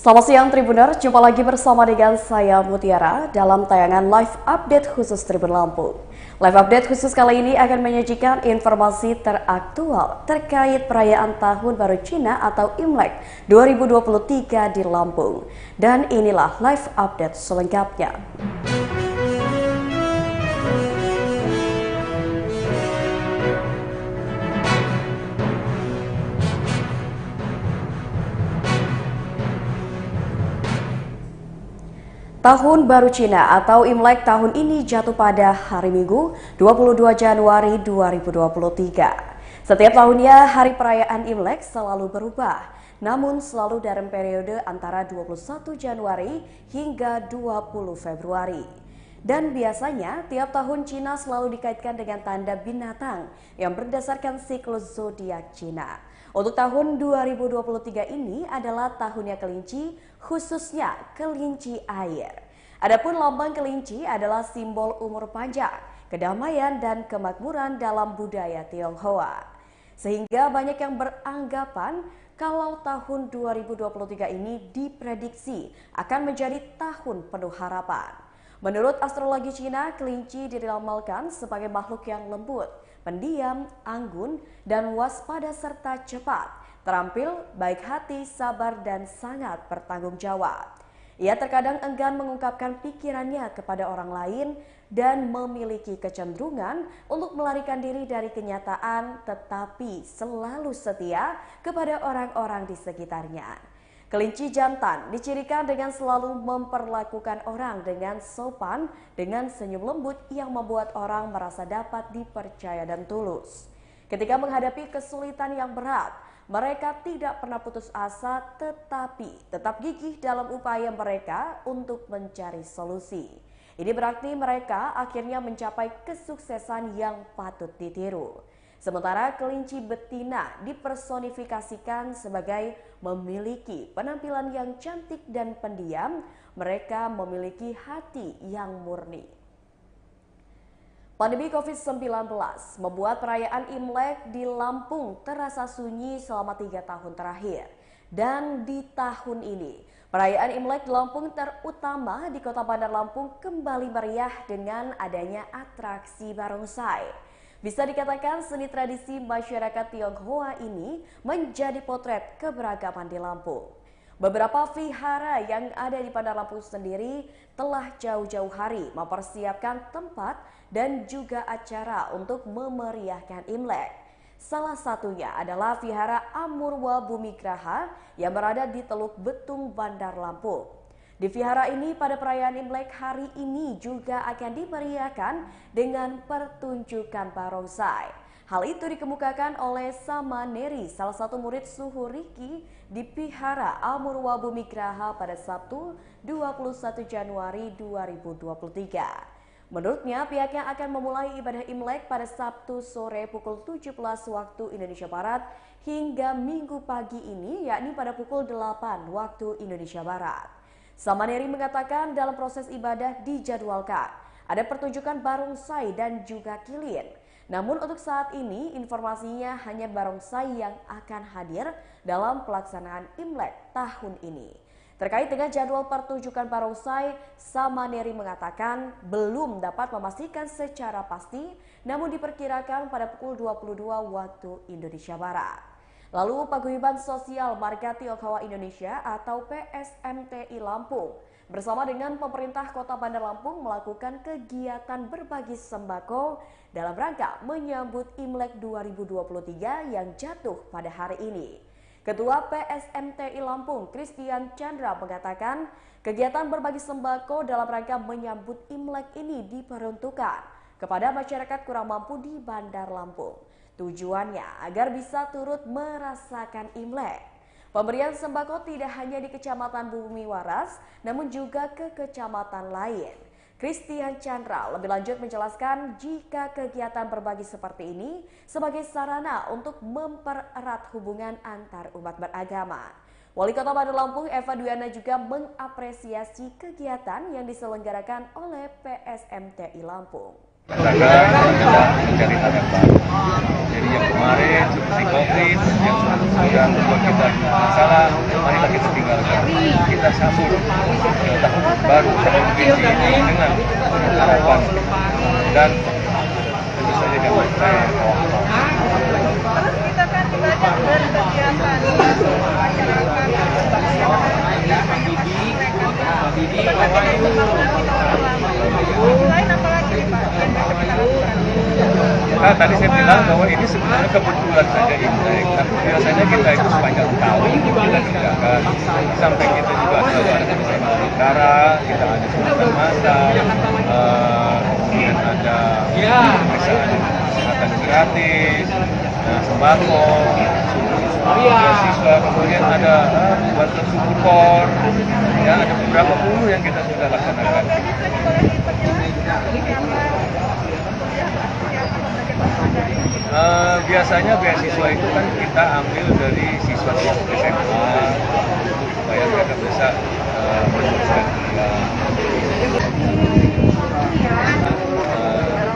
Selamat siang Tribuner, jumpa lagi bersama dengan saya Mutiara dalam tayangan Live Update khusus Tribun Lampung. Live Update khusus kali ini akan menyajikan informasi teraktual terkait perayaan Tahun Baru Cina atau Imlek 2023 di Lampung. Dan inilah Live Update selengkapnya. Tahun Baru Cina atau Imlek tahun ini jatuh pada hari Minggu 22 Januari 2023. Setiap tahunnya hari perayaan Imlek selalu berubah, namun selalu dalam periode antara 21 Januari hingga 20 Februari. Dan biasanya tiap tahun Cina selalu dikaitkan dengan tanda binatang yang berdasarkan siklus zodiak Cina. Untuk tahun 2023 ini adalah tahunnya kelinci, khususnya kelinci air. Adapun lambang kelinci adalah simbol umur panjang, kedamaian dan kemakmuran dalam budaya Tionghoa. Sehingga banyak yang beranggapan kalau tahun 2023 ini diprediksi akan menjadi tahun penuh harapan. Menurut astrologi Cina, kelinci diramalkan sebagai makhluk yang lembut, pendiam, anggun, dan waspada serta cepat, terampil, baik hati, sabar, dan sangat bertanggung jawab. Ia terkadang enggan mengungkapkan pikirannya kepada orang lain dan memiliki kecenderungan untuk melarikan diri dari kenyataan, tetapi selalu setia kepada orang-orang di sekitarnya. Kelinci jantan dicirikan dengan selalu memperlakukan orang dengan sopan, dengan senyum lembut yang membuat orang merasa dapat dipercaya dan tulus. Ketika menghadapi kesulitan yang berat, mereka tidak pernah putus asa tetapi tetap gigih dalam upaya mereka untuk mencari solusi. Ini berarti mereka akhirnya mencapai kesuksesan yang patut ditiru. Sementara kelinci betina dipersonifikasikan sebagai memiliki penampilan yang cantik dan pendiam, mereka memiliki hati yang murni. Pandemi COVID-19 membuat perayaan Imlek di Lampung terasa sunyi selama 3 tahun terakhir. Dan di tahun ini, perayaan Imlek di Lampung terutama di Kota Bandar Lampung kembali meriah dengan adanya atraksi barongsai. Bisa dikatakan seni tradisi masyarakat Tionghoa ini menjadi potret keberagaman di Lampung. Beberapa vihara yang ada di Bandar Lampung sendiri telah jauh-jauh hari mempersiapkan tempat dan juga acara untuk memeriahkan Imlek. Salah satunya adalah Vihara Amurwa Bumigraha yang berada di Teluk Betung, Bandar Lampung. Di vihara ini pada perayaan Imlek hari ini juga akan dimeriahkan dengan pertunjukan barongsai. Hal itu dikemukakan oleh Samaneri, salah satu murid suhu Riki di Vihara Amurwa Bumigraha pada Sabtu 21 Januari 2023. Menurutnya pihaknya akan memulai ibadah Imlek pada Sabtu sore pukul 17 waktu Indonesia Barat hingga Minggu pagi ini yakni pada pukul 8 waktu Indonesia Barat. Samaneri mengatakan dalam proses ibadah dijadwalkan ada pertunjukan barongsai dan juga kilin. Namun untuk saat ini informasinya hanya barongsai yang akan hadir dalam pelaksanaan Imlek tahun ini. Terkait dengan jadwal pertunjukan barongsai, Samaneri mengatakan belum dapat memastikan secara pasti, namun diperkirakan pada pukul 22 waktu Indonesia Barat. Lalu Paguyuban Sosial Marga Tionghoa Indonesia atau PSMTI Lampung bersama dengan pemerintah Kota Bandar Lampung melakukan kegiatan berbagi sembako dalam rangka menyambut Imlek 2023 yang jatuh pada hari ini. Ketua PSMTI Lampung, Christian Chandra mengatakan kegiatan berbagi sembako dalam rangka menyambut Imlek ini diperuntukkan kepada masyarakat kurang mampu di Bandar Lampung. Tujuannya agar bisa turut merasakan Imlek. Pemberian sembako tidak hanya di Kecamatan Bumi Waras, namun juga ke kecamatan lain. Christian Chandra lebih lanjut menjelaskan jika kegiatan berbagi seperti ini sebagai sarana untuk mempererat hubungan antar umat beragama. Wali Kota Bandar Lampung Eva Duyana juga mengapresiasi kegiatan yang diselenggarakan oleh PSMTI Lampung. Sedang mencari hal yang baru. Jadi yang kemarin seperti COVID yang sudah membuat kita masalah, marilah kita tinggalkan. Kita sambut tahun baru provinsi ini dengan harapan dan tentu saja damai saya. Terus kita kan juga berkegiatan selain apa lagi Pak? Nah, tadi saya bilang bahwa ini sebenarnya kebetulan saja Imlek, tapi biasanya kita itu sepanjang tahun kita kerjakan. Sampai kita juga selalu ada misalnya utara, kita ada sunatan masal, kemudian ada kesehatan gratis, sembako, beasiswa, kemudian ada bantuan support, ya ada beberapa hulu yang kita sudah laksanakan. Biasanya beasiswa itu kan kita ambil dari siswa SMA supaya mereka bisa meneruskan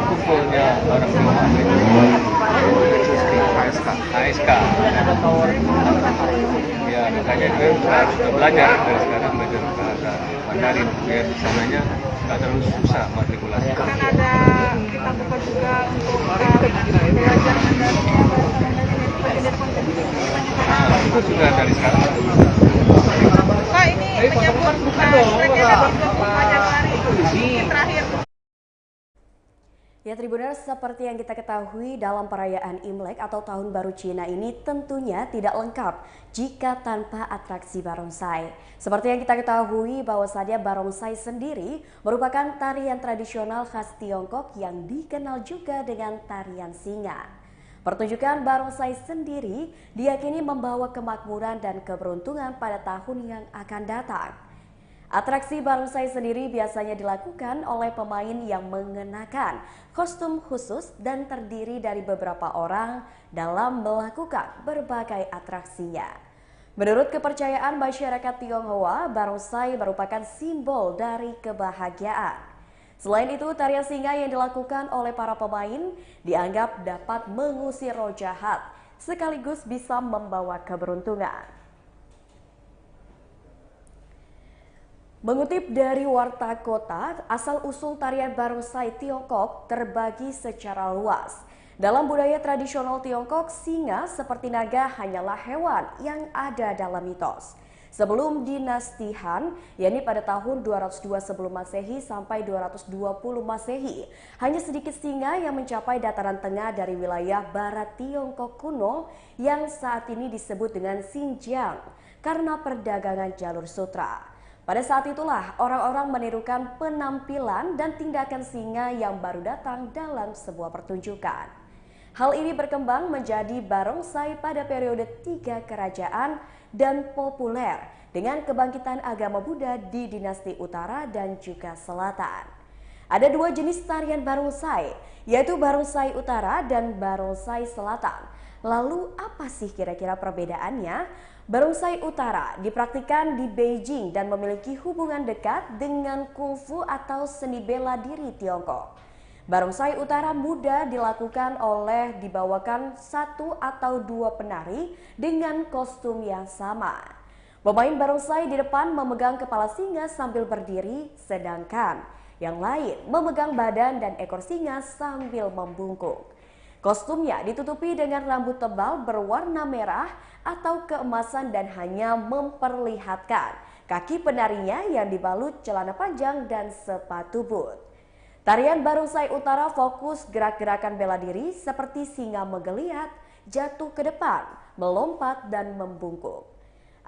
kumpulnya orang tua ASK. Ya makanya juga harus belajar dari sekarang belajar bahasa Mandarin biar di sananya nggak terlalu susah matrikulasi. Kan ada kita buka juga untuk belajar Itu sudah dari sekarang. Pak, ini menyambut agenda 24 Januari ini terakhir. Ya Tribuners, seperti yang kita ketahui dalam perayaan Imlek atau Tahun Baru Cina ini tentunya tidak lengkap jika tanpa atraksi barongsai. Seperti yang kita ketahui bahwasannya barongsai sendiri merupakan tarian tradisional khas Tiongkok yang dikenal juga dengan tarian singa. Pertunjukan barongsai sendiri diyakini membawa kemakmuran dan keberuntungan pada tahun yang akan datang. Atraksi barongsai sendiri biasanya dilakukan oleh pemain yang mengenakan kostum khusus dan terdiri dari beberapa orang dalam melakukan berbagai atraksinya. Menurut kepercayaan masyarakat Tionghoa, barongsai merupakan simbol dari kebahagiaan. Selain itu, tarian singa yang dilakukan oleh para pemain dianggap dapat mengusir roh jahat, sekaligus bisa membawa keberuntungan. Mengutip dari Warta Kota, asal-usul tarian barongsai Tiongkok terbagi secara luas. Dalam budaya tradisional Tiongkok, singa seperti naga hanyalah hewan yang ada dalam mitos. Sebelum dinasti Han, yakni pada tahun 202 sebelum Masehi sampai 220 Masehi, hanya sedikit singa yang mencapai dataran tengah dari wilayah barat Tiongkok kuno yang saat ini disebut dengan Xinjiang karena perdagangan jalur sutra. Pada saat itulah orang-orang menirukan penampilan dan tindakan singa yang baru datang dalam sebuah pertunjukan. Hal ini berkembang menjadi barongsai pada periode 3 kerajaan dan populer dengan kebangkitan agama Buddha di dinasti utara dan juga selatan. Ada dua jenis tarian barongsai, yaitu barongsai utara dan barongsai selatan. Lalu apa sih kira-kira perbedaannya? Barongsai utara dipraktikkan di Beijing dan memiliki hubungan dekat dengan kungfu atau seni bela diri Tiongkok. Barongsai utara mudah dilakukan oleh dibawakan 1 atau 2 penari dengan kostum yang sama. Pemain barongsai di depan memegang kepala singa sambil berdiri, sedangkan yang lain memegang badan dan ekor singa sambil membungkuk. Kostumnya ditutupi dengan rambut tebal berwarna merah atau keemasan dan hanya memperlihatkan kaki penarinya yang dibalut celana panjang dan sepatu boot. Tarian barongsai utara fokus gerak-gerakan bela diri seperti singa menggeliat, jatuh ke depan, melompat dan membungkuk.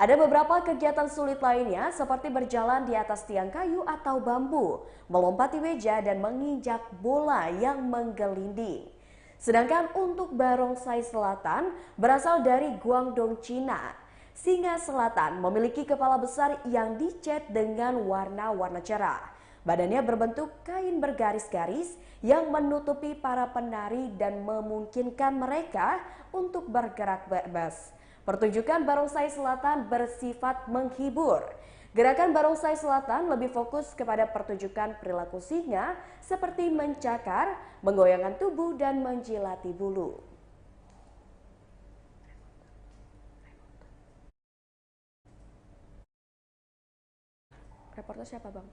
Ada beberapa kegiatan sulit lainnya seperti berjalan di atas tiang kayu atau bambu, melompati meja dan menginjak bola yang menggelinding. Sedangkan untuk barongsai selatan berasal dari Guangdong, Cina. Singa selatan memiliki kepala besar yang dicat dengan warna-warna cerah. Badannya berbentuk kain bergaris-garis yang menutupi para penari dan memungkinkan mereka untuk bergerak bebas. Pertunjukan barongsai selatan bersifat menghibur. Gerakan barongsai selatan lebih fokus kepada pertunjukan perilaku singa seperti mencakar, menggoyangkan tubuh, dan menjilati bulu. Reporter siapa, Bang?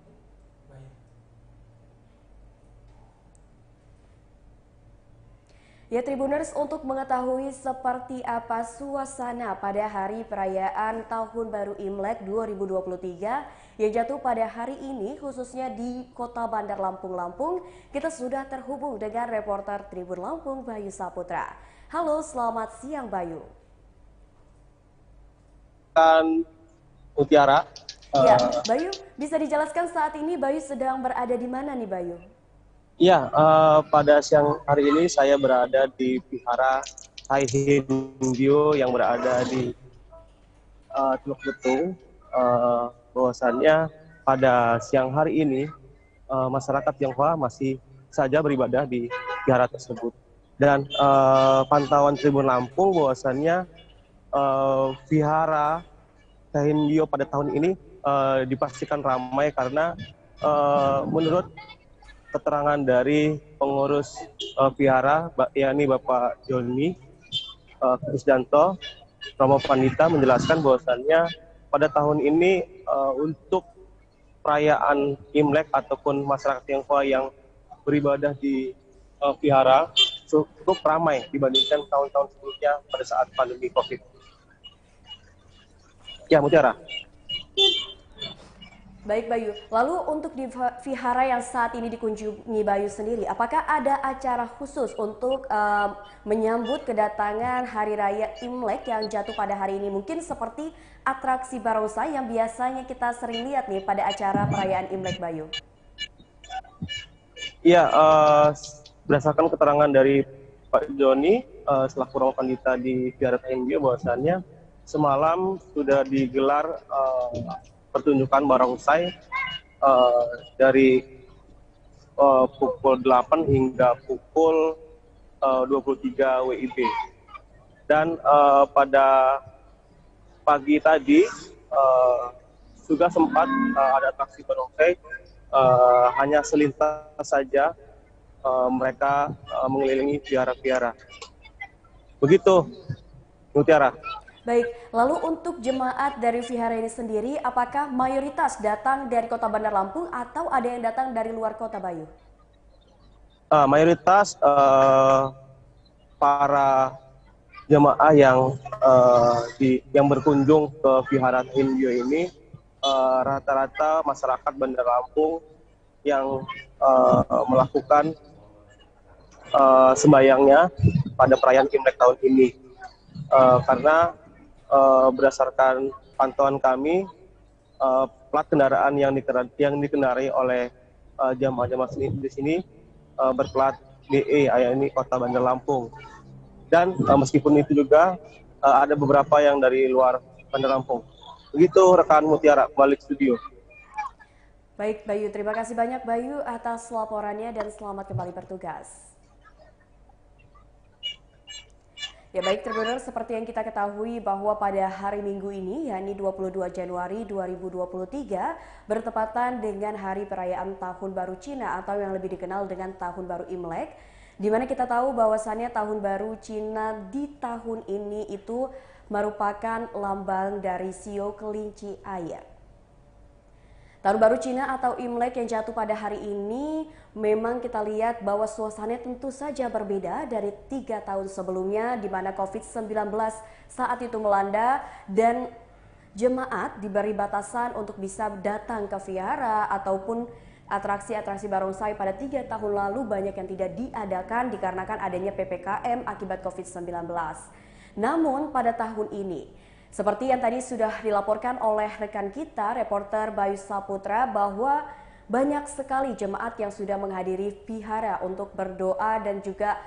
Ya, Tribuners, untuk mengetahui seperti apa suasana pada hari perayaan Tahun Baru Imlek 2023 yang jatuh pada hari ini, khususnya di Kota Bandar Lampung, kita sudah terhubung dengan reporter Tribun Lampung, Bayu Saputra. Halo, selamat siang, Bayu. Mutiara. Ya, Bayu, bisa dijelaskan saat ini Bayu sedang berada di mana nih, Bayu? Ya, pada siang hari ini saya berada di Vihara Hindu yang berada di Teluk Betung. Bahwasannya pada siang hari ini masyarakat Tionghoa masih saja beribadah di vihara tersebut. Dan pantauan Tribun Lampung bahwasannya Vihara Hindu pada tahun ini dipastikan ramai karena menurut keterangan dari pengurus vihara, yakni Bapak Joni Krisdanto Romo Pandita, menjelaskan bahwasannya pada tahun ini untuk perayaan Imlek ataupun masyarakat Tionghoa yang beribadah di vihara cukup ramai dibandingkan tahun-tahun sebelumnya pada saat pandemi COVID. Ya, Mutiara. Baik, Bayu. Lalu untuk di vihara yang saat ini dikunjungi Bayu sendiri, apakah ada acara khusus untuk menyambut kedatangan Hari Raya Imlek yang jatuh pada hari ini? Mungkin seperti atraksi barongsai yang biasanya kita sering lihat nih pada acara perayaan Imlek, Bayu. Iya, berdasarkan keterangan dari Pak Joni selaku Romo Pandita di Vihara Hindu, bahwasannya semalam sudah digelar pertunjukan barongsai dari pukul 8 hingga pukul 23 WIB. Dan pada pagi tadi juga sempat ada atraksi barongsai, hanya selintas saja mereka mengelilingi vihara-vihara. Begitu, Mutiara. Baik, lalu untuk jemaat dari vihara ini sendiri, apakah mayoritas datang dari Kota Bandar Lampung atau ada yang datang dari luar kota, Bayu? Mayoritas para jemaah yang berkunjung ke Vihara Hindu ini rata-rata masyarakat Bandar Lampung yang melakukan sembayangnya pada perayaan Imlek tahun ini. Karena berdasarkan pantauan kami, plat kendaraan yang dikendarai oleh jamaah-jamaah di sini berplat DE, yakni Kota Bandar Lampung. Dan meskipun itu juga ada beberapa yang dari luar Bandar Lampung. Begitu rekan Mutiara, balik studio. Baik, Bayu, terima kasih banyak Bayu atas laporannya dan selamat kembali bertugas. Ya baik, Tribuners, seperti yang kita ketahui bahwa pada hari Minggu ini, yakni 22 Januari 2023, bertepatan dengan Hari Perayaan Tahun Baru Cina atau yang lebih dikenal dengan Tahun Baru Imlek, di mana kita tahu bahwasannya Tahun Baru Cina di tahun ini itu merupakan lambang dari Sio kelinci air. Tahun Baru Cina atau Imlek yang jatuh pada hari ini memang kita lihat bahwa suasananya tentu saja berbeda dari 3 tahun sebelumnya di mana COVID-19 saat itu melanda dan jemaat diberi batasan untuk bisa datang ke vihara ataupun atraksi-atraksi barongsai pada 3 tahun lalu banyak yang tidak diadakan dikarenakan adanya PPKM akibat COVID-19. Namun pada tahun ini, seperti yang tadi sudah dilaporkan oleh rekan kita, reporter Bayu Saputra, bahwa banyak sekali jemaat yang sudah menghadiri vihara untuk berdoa dan juga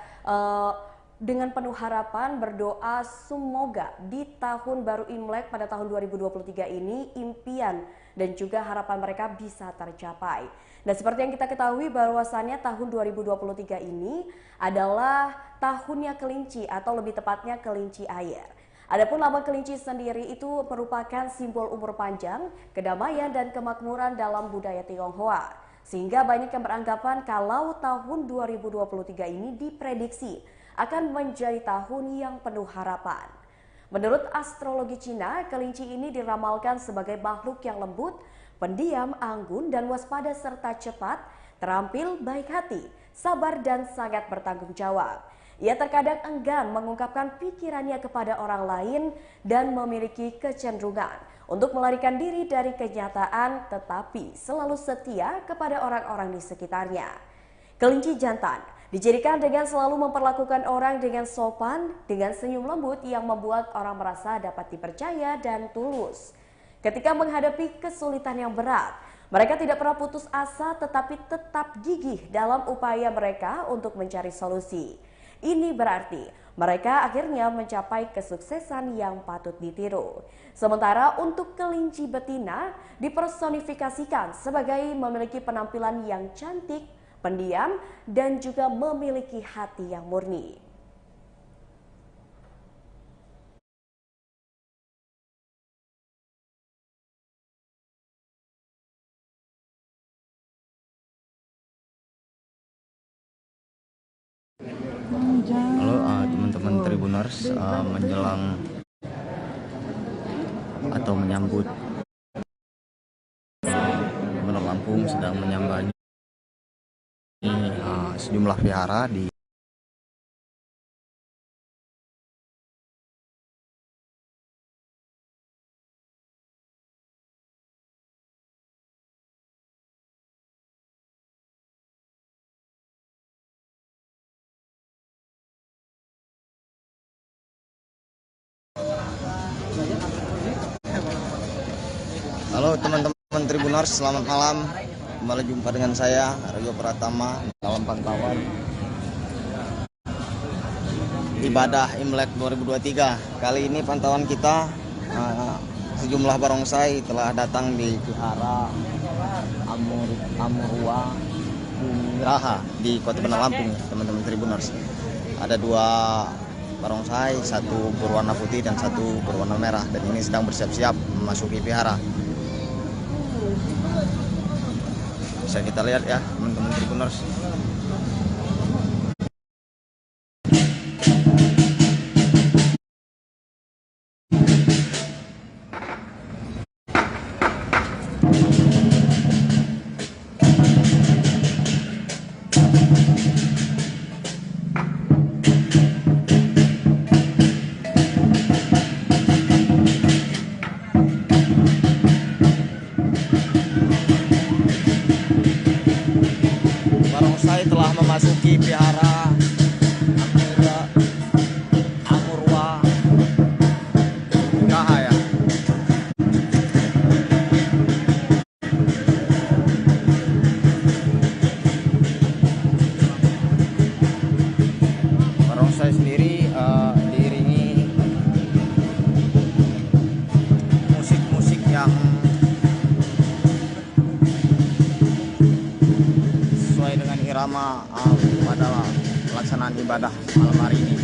dengan penuh harapan berdoa semoga di tahun baru Imlek pada tahun 2023 ini impian dan juga harapan mereka bisa tercapai. Dan seperti yang kita ketahui bahwasannya tahun 2023 ini adalah tahunnya kelinci atau lebih tepatnya kelinci air. Adapun lambang kelinci sendiri itu merupakan simbol umur panjang, kedamaian dan kemakmuran dalam budaya Tionghoa. Sehingga banyak yang beranggapan kalau tahun 2023 ini diprediksi akan menjadi tahun yang penuh harapan. Menurut astrologi Cina, kelinci ini diramalkan sebagai makhluk yang lembut, Pendiam, anggun, dan waspada serta cepat, terampil, baik hati, sabar, dan sangat bertanggung jawab. Ia terkadang enggan mengungkapkan pikirannya kepada orang lain dan memiliki kecenderungan untuk melarikan diri dari kenyataan, tetapi selalu setia kepada orang-orang di sekitarnya. Kelinci jantan dijadikan dengan selalu memperlakukan orang dengan sopan, dengan senyum lembut yang membuat orang merasa dapat dipercaya dan tulus. Ketika menghadapi kesulitan yang berat, mereka tidak pernah putus asa tetapi tetap gigih dalam upaya mereka untuk mencari solusi. Ini berarti mereka akhirnya mencapai kesuksesan yang patut ditiru. Sementara untuk kelinci betina dipersonifikasikan sebagai memiliki penampilan yang cantik, pendiam, dan juga memiliki hati yang murni. Halo teman-teman Tribuners, menjelang atau menyambut Gubernur Lampung sedang menyambangi sejumlah vihara di Halo teman-teman Tribuners, selamat malam. Kembali jumpa dengan saya Argo Pratama dalam pantauan ibadah Imlek 2023. Kali ini pantauan kita sejumlah barongsai telah datang di Vihara Amurwa Raha di Kota Bandar Lampung, teman-teman Tribuners. Ada dua barongsai, satu berwarna putih dan satu berwarna merah, dan ini sedang bersiap-siap memasuki vihara. Bisa kita lihat ya teman-teman Tribuners. Barongsai telah memasuki vihara Amurwa Raha ya. Barongsai sendiri diiringi musik-musik yang sesuai dengan irama pada pelaksanaan ibadah malam hari ini.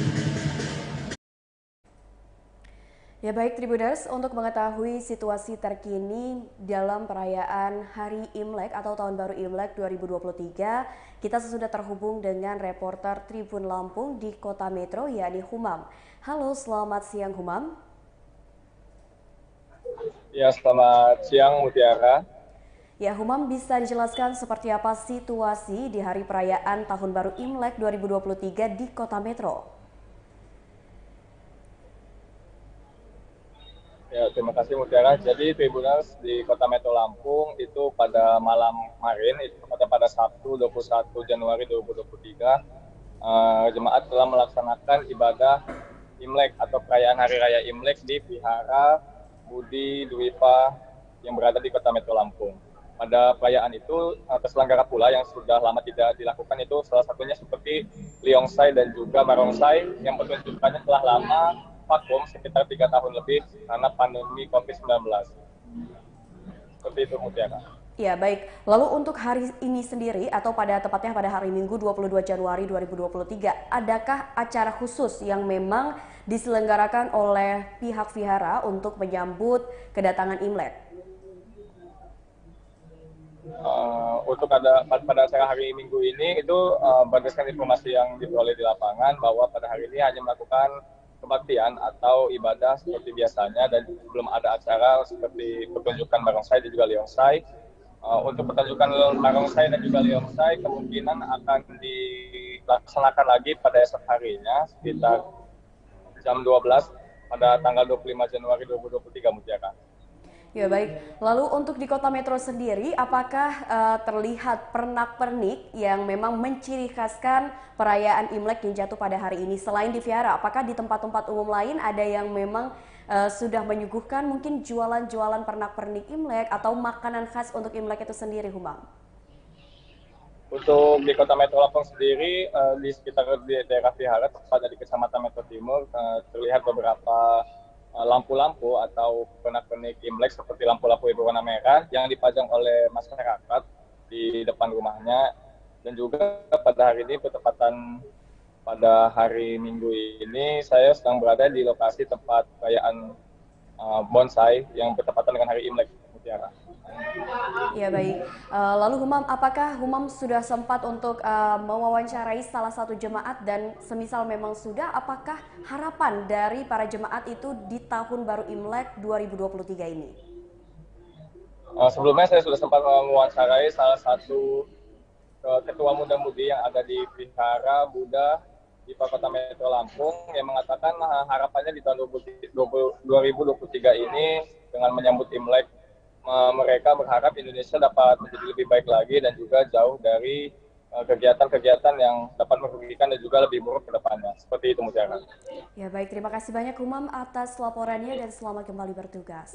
Ya baik Tribuners, untuk mengetahui situasi terkini dalam perayaan Hari Imlek atau Tahun Baru Imlek 2023, kita sudah terhubung dengan reporter Tribun Lampung di Kota Metro, yakni Humam. Halo, selamat siang Humam. Ya, selamat siang Mutiara. Ya Humam, bisa dijelaskan seperti apa situasi di hari perayaan Tahun Baru Imlek 2023 di Kota Metro? Ya, terima kasih Mutiara. Jadi Tribuners di Kota Metro Lampung itu pada malam kemarin, itu pada Sabtu 21 Januari 2023, jemaat telah melaksanakan ibadah Imlek atau perayaan Hari Raya Imlek di Vihara Budi Dwipa yang berada di Kota Metro Lampung. Pada perayaan itu terselenggara pula yang sudah lama tidak dilakukan, itu salah satunya seperti Liongsai dan juga Barongsai yang pertunjukannya telah lama vakum sekitar 3 tahun lebih karena pandemi COVID-19. Seperti itu Mutiara. Ya baik, lalu untuk hari ini sendiri atau tepatnya pada hari Minggu 22 Januari 2023, adakah acara khusus yang memang diselenggarakan oleh pihak vihara untuk menyambut kedatangan Imlek? Untuk pada acara hari Minggu ini itu berdasarkan informasi yang diperoleh di lapangan bahwa pada hari ini hanya melakukan kebaktian atau ibadah seperti biasanya dan belum ada acara seperti pertunjukan barongsai dan juga leongsai. Untuk pertunjukan barongsai dan juga leongsai kemungkinan akan dilaksanakan lagi pada esok harinya sekitar jam 12 pada tanggal 25 Januari 2023 Mutiara. Ya baik, lalu untuk di Kota Metro sendiri, apakah terlihat pernak-pernik yang memang menciri khaskan perayaan Imlek yang jatuh pada hari ini? Selain di Vihara, apakah di tempat-tempat umum lain ada yang memang sudah menyuguhkan mungkin jualan-jualan pernak-pernik Imlek atau makanan khas untuk Imlek itu sendiri, Humam? Untuk di Kota Metro Lampung sendiri, di sekitar di daerah Vihara, tepatnya di Kecamatan Metro Timur, terlihat beberapa lampu-lampu atau pernak-pernik Imlek seperti lampu-lampu berwarna merah yang dipajang oleh masyarakat di depan rumahnya. Dan juga pada hari ini, bertepatan pada hari Minggu ini, saya sedang berada di lokasi tempat perayaan bonsai yang bertepatan dengan hari Imlek Mutiara. Ya baik, lalu Humam, apakah Humam sudah sempat untuk mewawancarai salah satu jemaat dan semisal memang sudah, apakah harapan dari para jemaat itu di tahun baru Imlek 2023 ini? Sebelumnya saya sudah sempat mewawancarai salah satu ketua muda-mudi yang ada di Vihara Buddha di Kota Metro Lampung yang mengatakan harapannya di tahun 2023 ini dengan menyambut Imlek, mereka berharap Indonesia dapat menjadi lebih baik lagi dan juga jauh dari kegiatan-kegiatan yang dapat merugikan dan juga lebih buruk ke depannya. Seperti itu, Mutiara. Ya baik, terima kasih banyak Humam atas laporannya dan selamat kembali bertugas.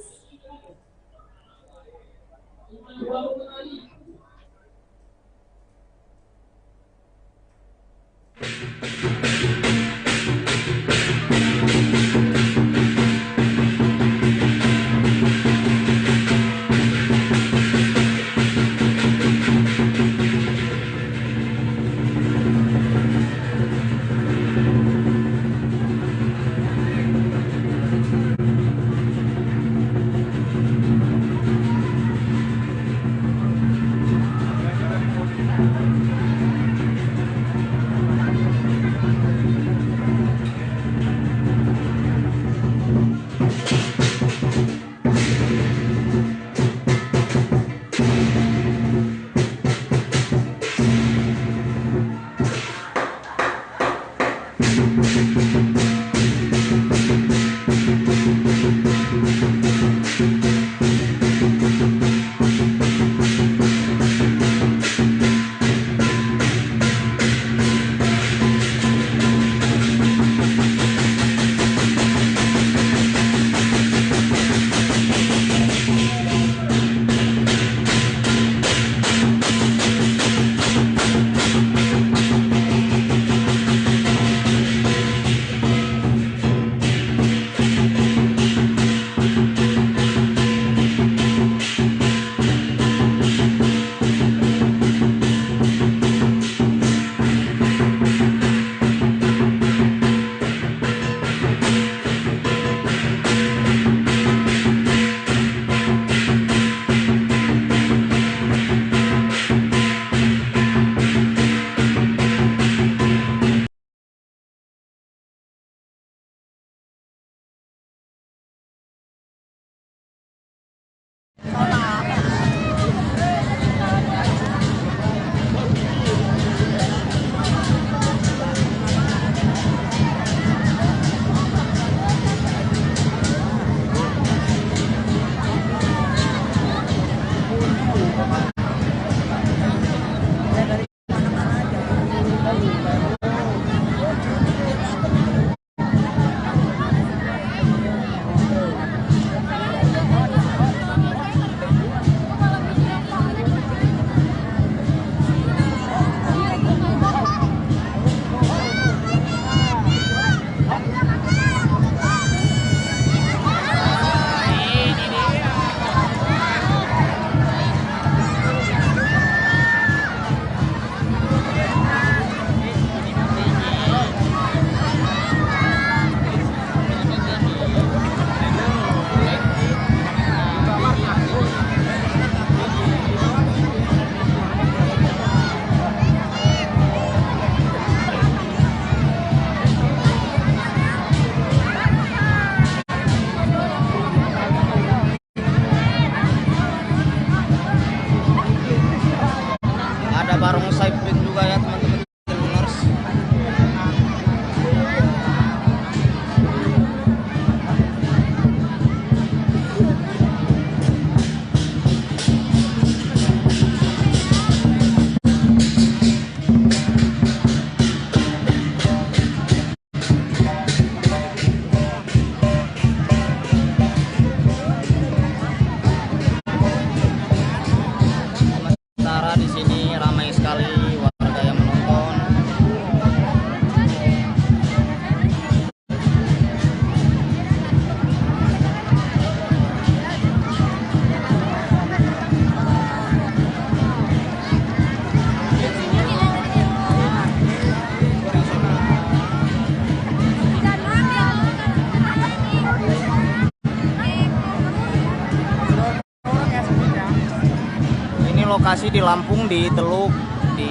lokasi di Lampung, di Teluk, di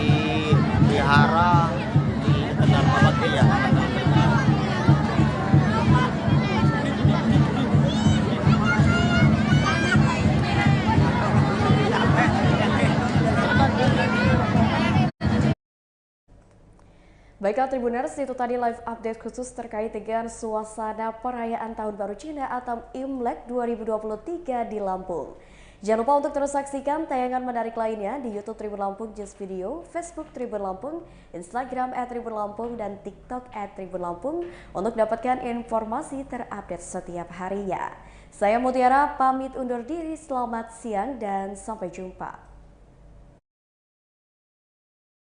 Wihara, di Tegal Mabakti ya. Baiklah Tribuners, itu tadi live update khusus terkait dengan suasana perayaan Tahun Baru Cina atau Imlek 2023 di Lampung. Jangan lupa untuk terus saksikan tayangan menarik lainnya di YouTube Tribun Lampung Just Video, Facebook Tribun Lampung, Instagram @tribunlampung, dan TikTok @tribunlampung untuk dapatkan informasi terupdate setiap harinya. Saya Mutiara pamit undur diri, selamat siang dan sampai jumpa.